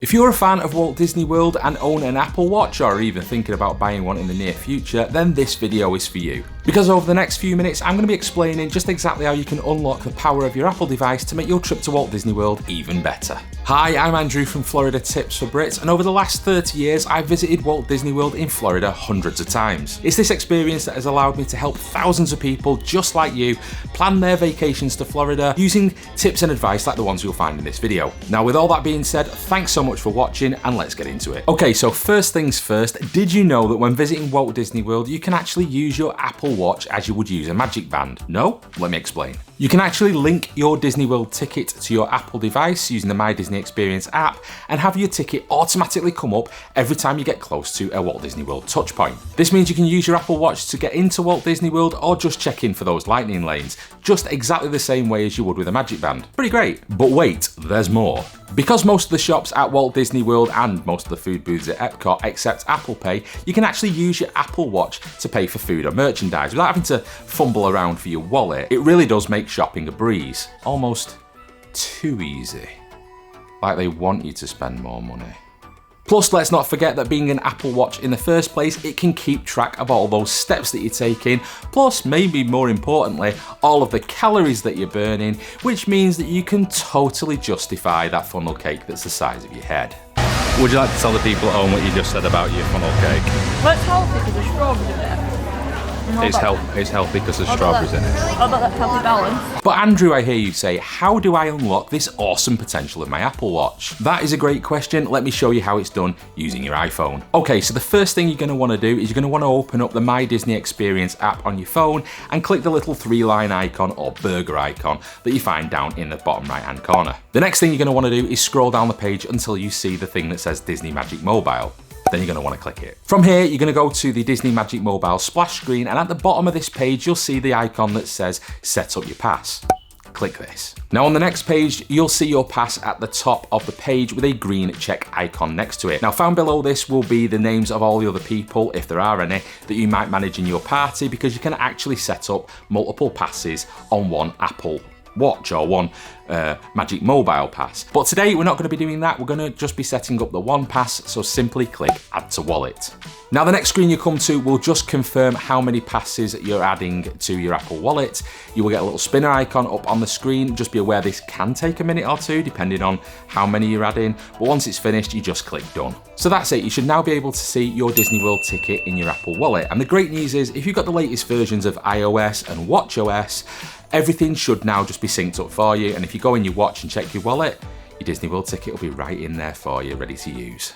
If you're a fan of Walt Disney World and own an Apple Watch, or are even thinking about buying one in the near future, then this video is for you. Because over the next few minutes, I'm going to be explaining just exactly how you can unlock the power of your Apple device to make your trip to Walt Disney World even better. Hi, I'm Andrew from Florida Tips for Brits, and over the last 30 years, I've visited Walt Disney World in Florida hundreds of times. It's this experience that has allowed me to help thousands of people just like you plan their vacations to Florida using tips and advice like the ones you'll find in this video. Now, with all that being said, thanks so much for watching, and let's get into it. Okay, so first things first, did you know that when visiting Walt Disney World, you can actually use your Apple Watch as you would use a Magic Band? No? Let me explain. You can actually link your Disney World ticket to your Apple device using the My Disney Experience app and have your ticket automatically come up every time you get close to a Walt Disney World touchpoint. This means you can use your Apple Watch to get into Walt Disney World or just check in for those lightning lanes, just exactly the same way as you would with a Magic Band. Pretty great. But wait, there's more. Because most of the shops at Walt Disney World and most of the food booths at EPCOT accept Apple Pay, you can actually use your Apple Watch to pay for food or merchandise without having to fumble around for your wallet. It really does make shopping a breeze. Almost too easy. Like they want you to spend more money. Plus, let's not forget that being an Apple Watch in the first place, it can keep track of all those steps that you're taking, plus, maybe more importantly, all of the calories that you're burning, which means that you can totally justify that funnel cake that's the size of your head. Would you like to tell the people at home what you just said about your funnel cake? Well, it's healthy because there's strawberries in it. It's healthy because there's strawberries in it. How about that healthy balance? But Andrew, I hear you say, how do I unlock this awesome potential of my Apple Watch? That is a great question. Let me show you how it's done using your iPhone. Okay, so the first thing you're going to want to do is you're going to want to open up the My Disney Experience app on your phone and click the little 3-line icon or burger icon that you find down in the bottom right-hand corner. The next thing you're going to want to do is scroll down the page until you see the thing that says Disney Magic Mobile. Then you're going to want to click it. From here, you're going to go to the Disney Magic Mobile splash screen, and at the bottom of this page, you'll see the icon that says Set Up Your Pass. Click this. Now on the next page, you'll see your pass at the top of the page with a green check icon next to it. Now found below this will be the names of all the other people, if there are any, that you might manage in your party, because you can actually set up multiple passes on one Apple Watch or one Magic Mobile pass. But today we're not going to be doing that, we're going to just be setting up the one pass, so simply click Add to Wallet. Now the next screen you come to will just confirm how many passes you're adding to your Apple Wallet. You will get a little spinner icon up on the screen. Just be aware this can take a minute or two depending on how many you're adding, but once it's finished you just click Done. So that's it, you should now be able to see your Disney World ticket in your Apple Wallet. And the great news is if you've got the latest versions of iOS and watchOS, everything should now just be synced up for you, and if you go in your watch and check your wallet, your Disney World ticket will be right in there for you, ready to use.